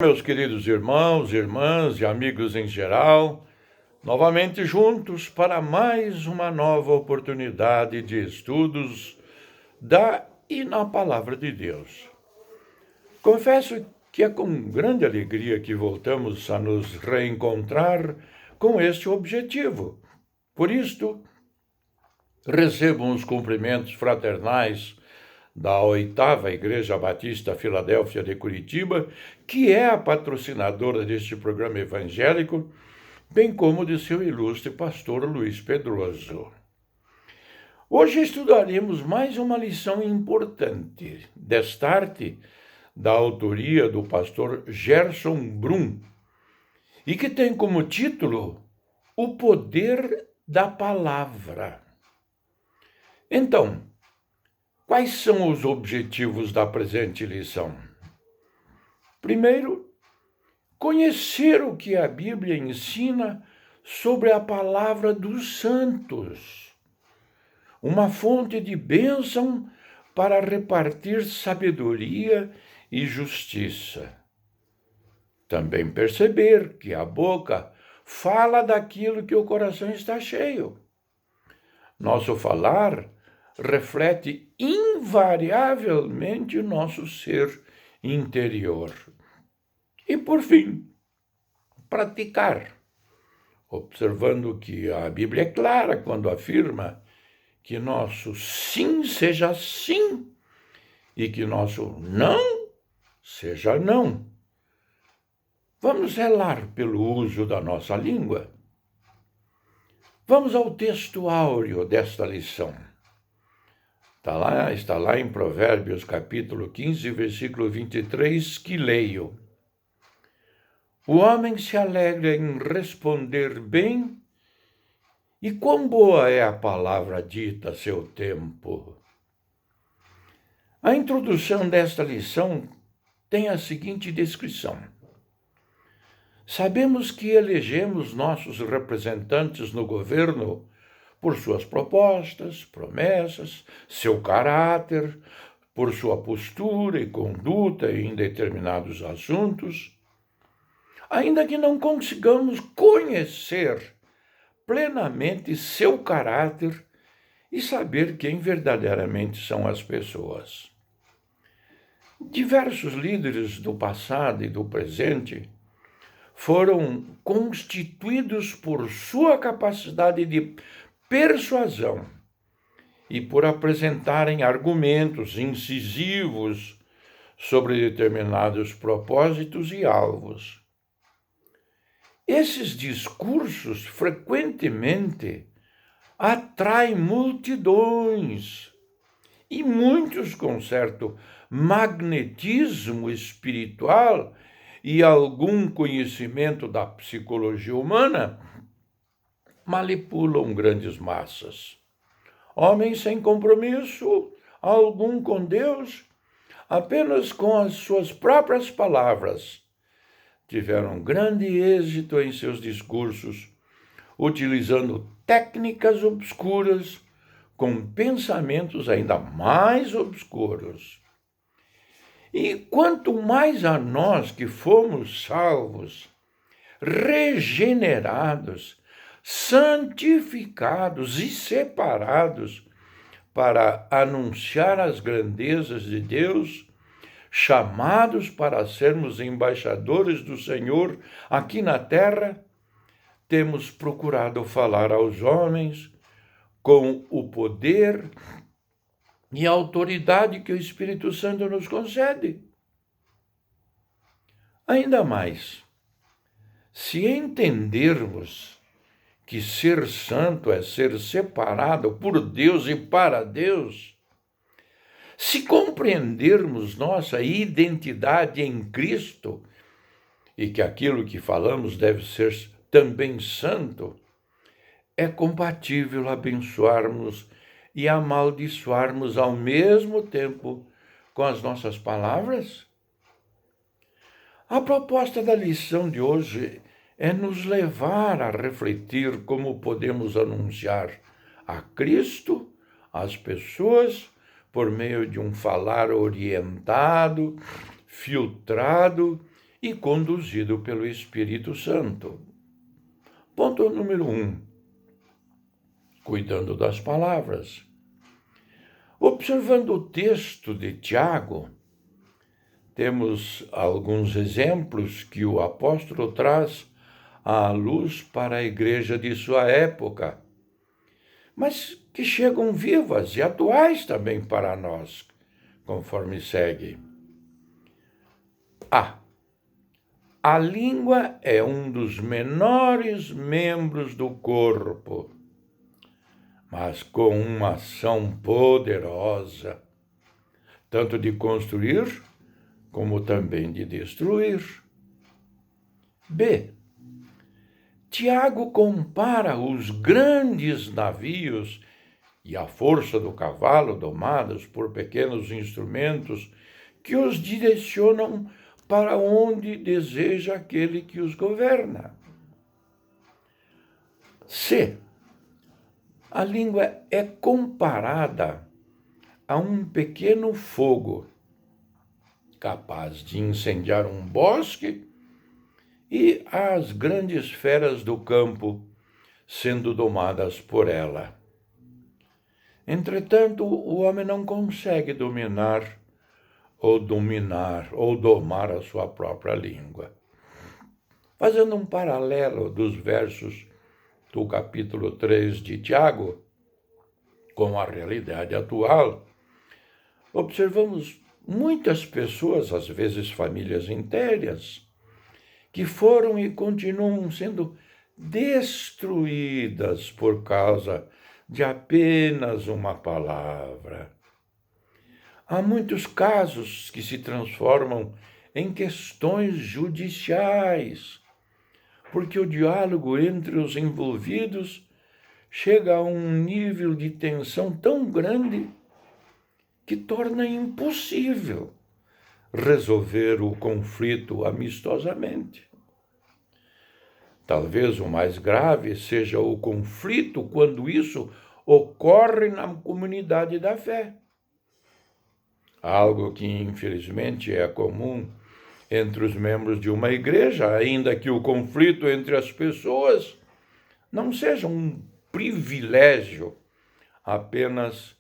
Meus queridos irmãos, irmãs e amigos em geral, novamente juntos para mais uma nova oportunidade de estudos da e na Palavra de Deus. Confesso que é com grande alegria que voltamos a nos reencontrar com este objetivo. Por isto, recebam os cumprimentos fraternais da 8ª Igreja Batista Filadélfia de Curitiba, que é a patrocinadora deste programa evangélico, bem como de seu ilustre pastor Luiz Pedroso. Hoje estudaremos mais uma lição importante, destarte da autoria do pastor Gerson Brum, e que tem como título O Poder da Palavra. Então, quais são os objetivos da presente lição? Primeiro, conhecer o que a Bíblia ensina sobre a palavra dos santos, uma fonte de bênção para repartir sabedoria e justiça. Também perceber que a boca fala daquilo que o coração está cheio. Nosso falar reflete invariavelmente o nosso ser interior. E, por fim, praticar, observando que a Bíblia é clara quando afirma que nosso sim seja sim e que nosso não seja não. Vamos zelar pelo uso da nossa língua. Vamos ao texto áureo desta lição. Está lá em Provérbios, capítulo 15, versículo 23, que leio. O homem se alegra em responder bem, e quão boa é a palavra dita a seu tempo. A introdução desta lição tem a seguinte descrição. Sabemos que elegemos nossos representantes no governo por suas propostas, promessas, seu caráter, por sua postura e conduta em determinados assuntos, ainda que não consigamos conhecer plenamente seu caráter e saber quem verdadeiramente são as pessoas. Diversos líderes do passado e do presente foram constituídos por sua capacidade de persuasão e por apresentarem argumentos incisivos sobre determinados propósitos e alvos. Esses discursos frequentemente atraem multidões e muitos com certo magnetismo espiritual e algum conhecimento da psicologia humana manipulam grandes massas. Homens sem compromisso algum com Deus, apenas com as suas próprias palavras, tiveram grande êxito em seus discursos, utilizando técnicas obscuras com pensamentos ainda mais obscuros. E quanto mais a nós que fomos salvos, regenerados, santificados e separados para anunciar as grandezas de Deus, chamados para sermos embaixadores do Senhor aqui na terra, temos procurado falar aos homens com o poder e a autoridade que o Espírito Santo nos concede. Ainda mais, se entendermos que ser santo é ser separado por Deus e para Deus, se compreendermos nossa identidade em Cristo e que aquilo que falamos deve ser também santo, é compatível abençoarmos e amaldiçoarmos ao mesmo tempo com as nossas palavras? A proposta da lição de hoje é nos levar a refletir como podemos anunciar a Cristo às pessoas por meio de um falar orientado, filtrado e conduzido pelo Espírito Santo. Ponto número 1. Cuidando das palavras. Observando o texto de Tiago, temos alguns exemplos que o apóstolo traz à luz para a igreja de sua época, mas que chegam vivas e atuais também para nós, conforme segue. A língua é um dos menores membros do corpo, mas com uma ação poderosa, tanto de construir como também de destruir. B. Tiago compara os grandes navios e a força do cavalo domados por pequenos instrumentos que os direcionam para onde deseja aquele que os governa. C. A língua é comparada a um pequeno fogo, capaz de incendiar um bosque e as grandes feras do campo sendo domadas por ela. Entretanto, o homem não consegue domar a sua própria língua. Fazendo um paralelo dos versos do capítulo 3 de Tiago com a realidade atual, observamos muitas pessoas, às vezes famílias inteiras, que foram e continuam sendo destruídas por causa de apenas uma palavra. Há muitos casos que se transformam em questões judiciais, porque o diálogo entre os envolvidos chega a um nível de tensão tão grande que torna impossível resolver o conflito amistosamente. Talvez o mais grave seja o conflito quando isso ocorre na comunidade da fé. Algo que, infelizmente, é comum entre os membros de uma igreja, ainda que o conflito entre as pessoas não seja um privilégio apenas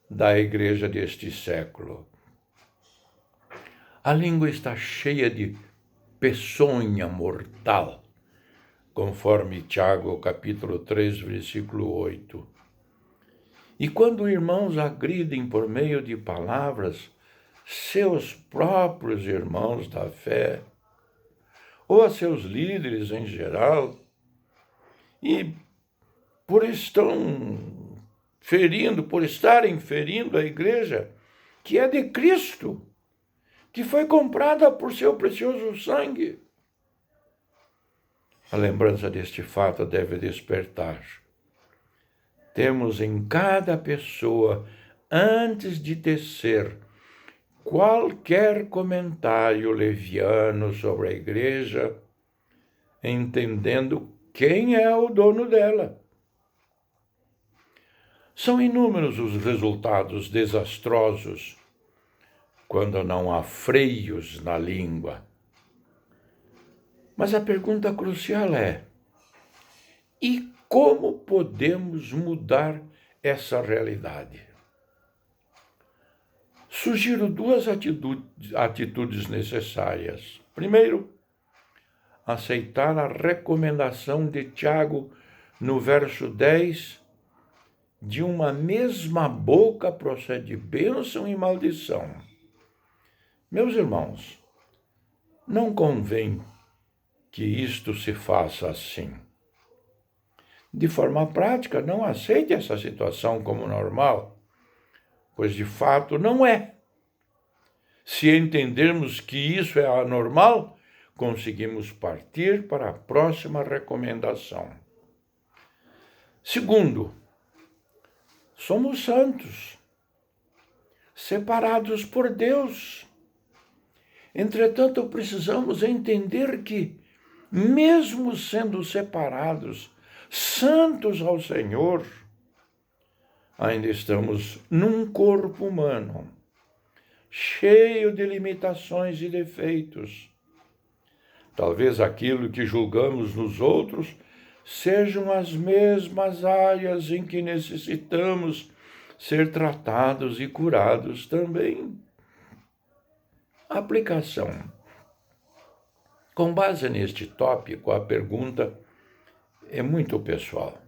da igreja deste século. A língua está cheia de peçonha mortal, conforme Tiago, capítulo 3, versículo 8. E quando irmãos agridem por meio de palavras seus próprios irmãos da fé, ou a seus líderes em geral, e por estarem ferindo a igreja, que é de Cristo, que foi comprada por seu precioso sangue. A lembrança deste fato deve despertar. Temos em cada pessoa, antes de tecer qualquer comentário leviano sobre a igreja, entendendo quem é o dono dela. São inúmeros os resultados desastrosos quando não há freios na língua. Mas a pergunta crucial é: e como podemos mudar essa realidade? Sugiro duas atitudes necessárias. Primeiro, aceitar a recomendação de Tiago no verso 10, de uma mesma boca procede bênção e maldição. Meus irmãos, não convém que isto se faça assim. De forma prática, não aceite essa situação como normal, pois de fato não é. Se entendermos que isso é anormal, conseguimos partir para a próxima recomendação. Segundo, somos santos, separados por Deus. Entretanto, precisamos entender que, mesmo sendo separados, santos ao Senhor, ainda estamos num corpo humano, cheio de limitações e defeitos. Talvez aquilo que julgamos nos outros sejam as mesmas áreas em que necessitamos ser tratados e curados também. Aplicação. Com base neste tópico, a pergunta é muito pessoal.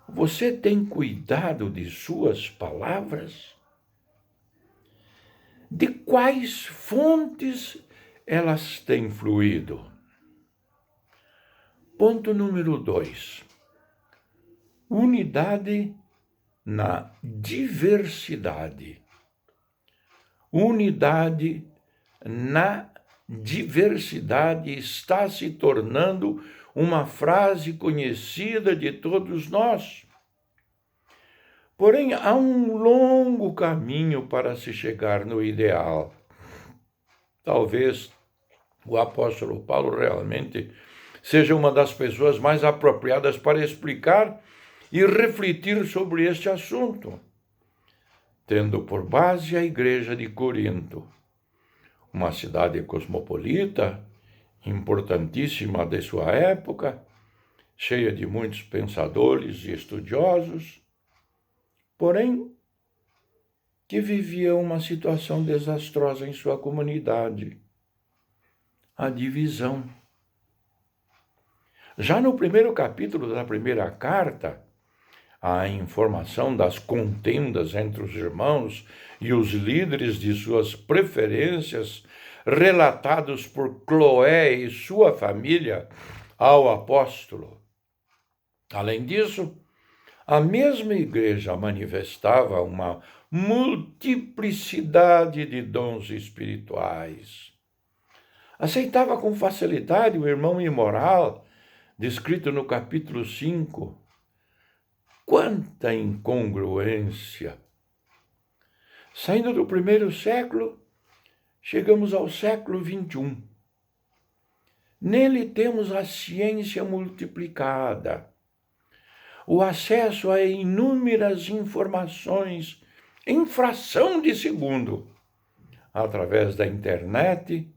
Você tem cuidado de suas palavras? De quais fontes elas têm fluído? Ponto número 2. Unidade na diversidade. Unidade na diversidade está se tornando uma frase conhecida de todos nós. Porém, há um longo caminho para se chegar no ideal. Talvez o apóstolo Paulo realmente seja uma das pessoas mais apropriadas para explicar e refletir sobre este assunto, tendo por base a igreja de Corinto, uma cidade cosmopolita, importantíssima de sua época, cheia de muitos pensadores e estudiosos, porém que vivia uma situação desastrosa em sua comunidade, a divisão. Já no primeiro capítulo da primeira carta, a informação das contendas entre os irmãos e os líderes de suas preferências, relatados por Cloé e sua família ao apóstolo. Além disso, a mesma igreja manifestava uma multiplicidade de dons espirituais. Aceitava com facilidade o irmão imoral, descrito no capítulo 5, quanta incongruência! Saindo do primeiro século, chegamos ao século XXI. Nele temos a ciência multiplicada, o acesso a inúmeras informações em fração de segundo, através da internet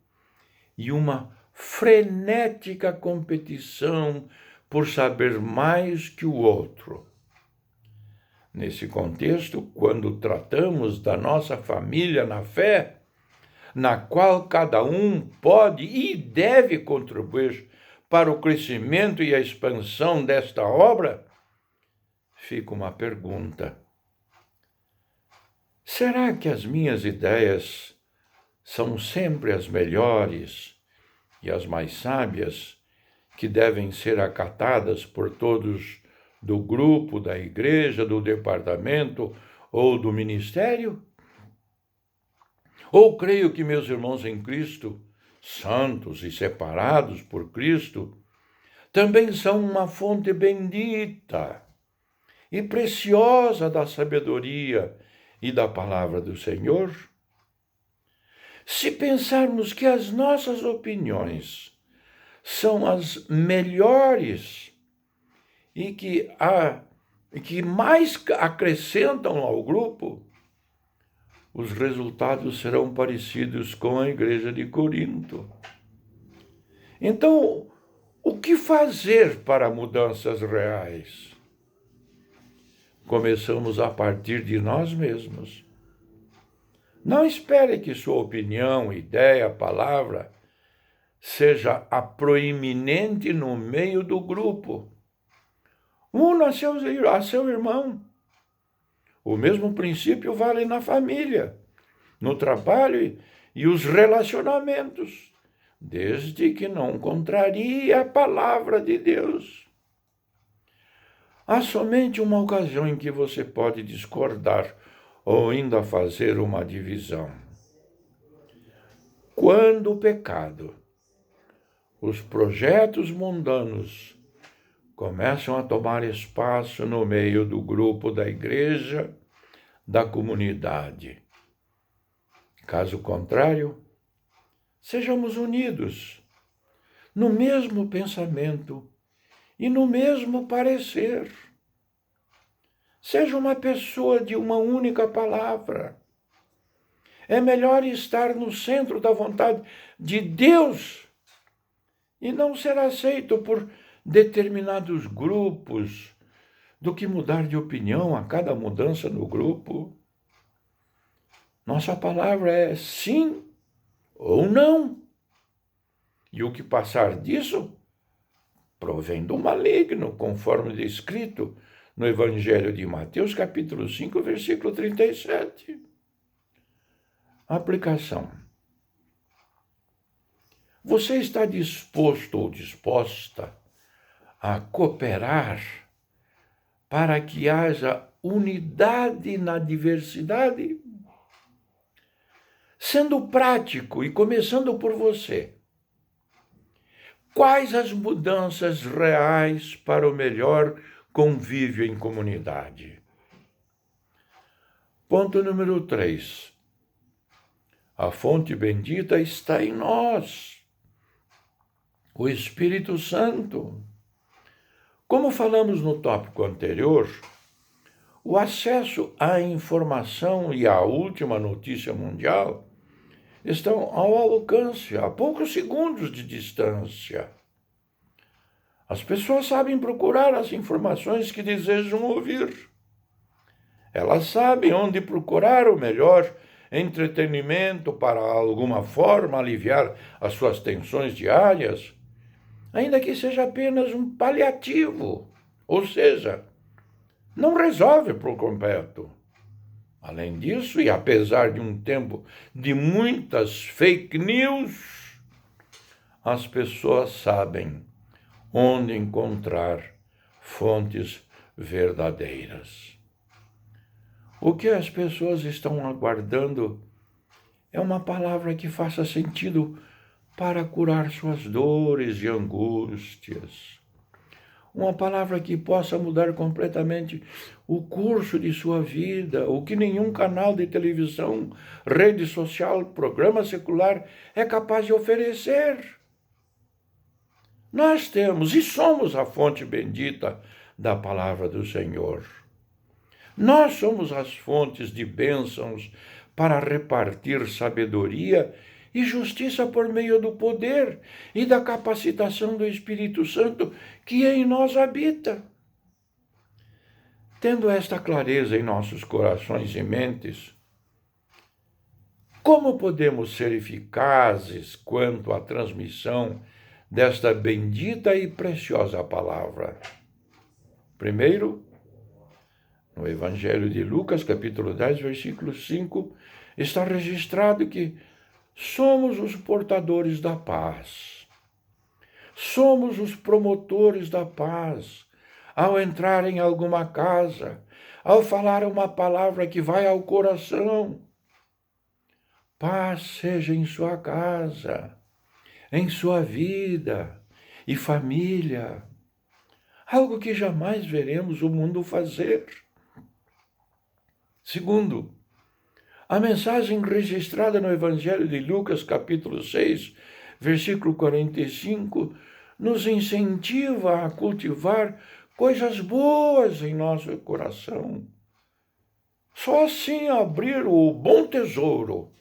e uma frenética competição por saber mais que o outro. Nesse contexto, quando tratamos da nossa família na fé, na qual cada um pode e deve contribuir para o crescimento e a expansão desta obra, fica uma pergunta. Será que as minhas ideias são sempre as melhores e as mais sábias que devem ser acatadas por todos do grupo, da igreja, do departamento ou do ministério? Ou creio que meus irmãos em Cristo, santos e separados por Cristo, também são uma fonte bendita e preciosa da sabedoria e da palavra do Senhor? Se pensarmos que as nossas opiniões são as melhores e que mais acrescentam ao grupo, os resultados serão parecidos com a igreja de Corinto. Então, o que fazer para mudanças reais? Começamos a partir de nós mesmos. Não espere que sua opinião, ideia, palavra seja a proeminente no meio do grupo. Una a seu irmão. O mesmo princípio vale na família, no trabalho e os relacionamentos, desde que não contrarie a palavra de Deus. Há somente uma ocasião em que você pode discordar ou ainda fazer uma divisão. Quando o pecado, os projetos mundanos começam a tomar espaço no meio do grupo da igreja, da comunidade. Caso contrário, sejamos unidos no mesmo pensamento e no mesmo parecer. Seja uma pessoa de uma única palavra. É melhor estar no centro da vontade de Deus e não ser aceito por determinados grupos, do que mudar de opinião a cada mudança no grupo. Nossa palavra é sim ou não. E o que passar disso provém do maligno, conforme descrito no Evangelho de Mateus, capítulo 5, versículo 37. Aplicação. Você está disposto ou disposta a cooperar para que haja unidade na diversidade? Sendo prático e começando por você, quais as mudanças reais para o melhor convívio em comunidade? Ponto número 3. A fonte bendita está em nós, o Espírito Santo. Como falamos no tópico anterior, o acesso à informação e à última notícia mundial estão ao alcance, a poucos segundos de distância. As pessoas sabem procurar as informações que desejam ouvir. Elas sabem onde procurar o melhor entretenimento para alguma forma aliviar as suas tensões diárias, ainda que seja apenas um paliativo, ou seja, não resolve por completo. Além disso, e apesar de um tempo de muitas fake news, as pessoas sabem onde encontrar fontes verdadeiras. O que as pessoas estão aguardando é uma palavra que faça sentido para curar suas dores e angústias. Uma palavra que possa mudar completamente o curso de sua vida, o que nenhum canal de televisão, rede social, programa secular é capaz de oferecer. Nós temos e somos a fonte bendita da palavra do Senhor. Nós somos as fontes de bênçãos para repartir sabedoria e justiça por meio do poder e da capacitação do Espírito Santo que em nós habita. Tendo esta clareza em nossos corações e mentes, como podemos ser eficazes quanto à transmissão desta bendita e preciosa palavra? Primeiro, no Evangelho de Lucas, capítulo 10, versículo 5, está registrado que somos os portadores da paz. Somos os promotores da paz. Ao entrar em alguma casa, ao falar uma palavra que vai ao coração, paz seja em sua casa, em sua vida e família. Algo que jamais veremos o mundo fazer. Segundo, a mensagem registrada no Evangelho de Lucas, capítulo 6, versículo 45, nos incentiva a cultivar coisas boas em nosso coração. Só assim abrir o bom tesouro,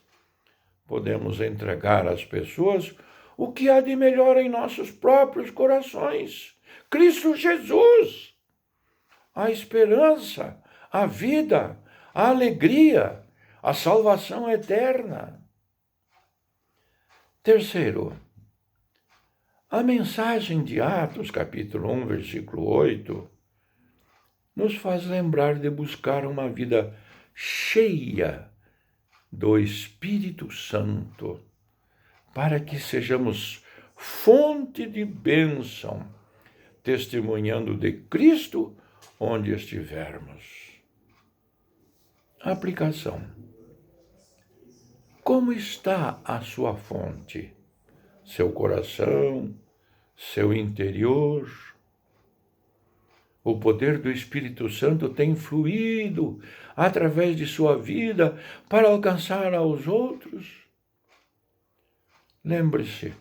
podemos entregar às pessoas o que há de melhor em nossos próprios corações. Cristo Jesus, a esperança, a vida, a alegria, a salvação eterna. Terceiro, a mensagem de Atos, capítulo 1, versículo 8, nos faz lembrar de buscar uma vida cheia do Espírito Santo, para que sejamos fonte de bênção, testemunhando de Cristo onde estivermos. Aplicação. Como está a sua fonte? Seu coração, seu interior? O poder do Espírito Santo tem fluído através de sua vida para alcançar aos outros? Lembre-se,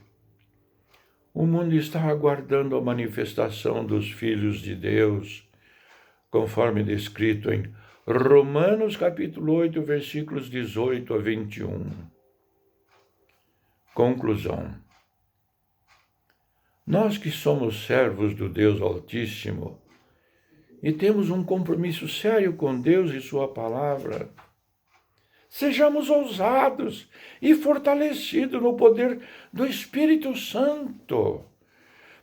o mundo está aguardando a manifestação dos filhos de Deus, conforme descrito em Romanos capítulo 8, versículos 18 a 21. Conclusão. Nós que somos servos do Deus Altíssimo e temos um compromisso sério com Deus e sua palavra, sejamos ousados e fortalecidos no poder do Espírito Santo,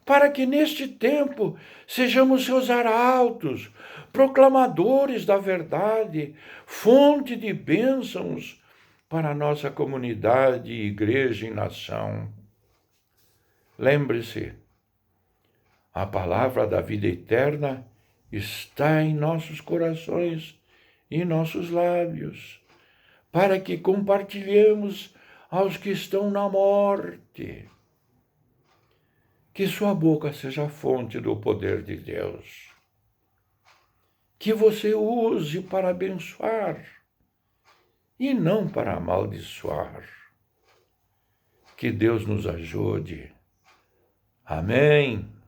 para que neste tempo sejamos seus arautos, proclamadores da verdade, fonte de bênçãos para a nossa comunidade, igreja e nação. Lembre-se, a palavra da vida eterna está em nossos corações e nossos lábios, para que compartilhemos aos que estão na morte. Que sua boca seja a fonte do poder de Deus. Que você use para abençoar e não para amaldiçoar. Que Deus nos ajude. Amém.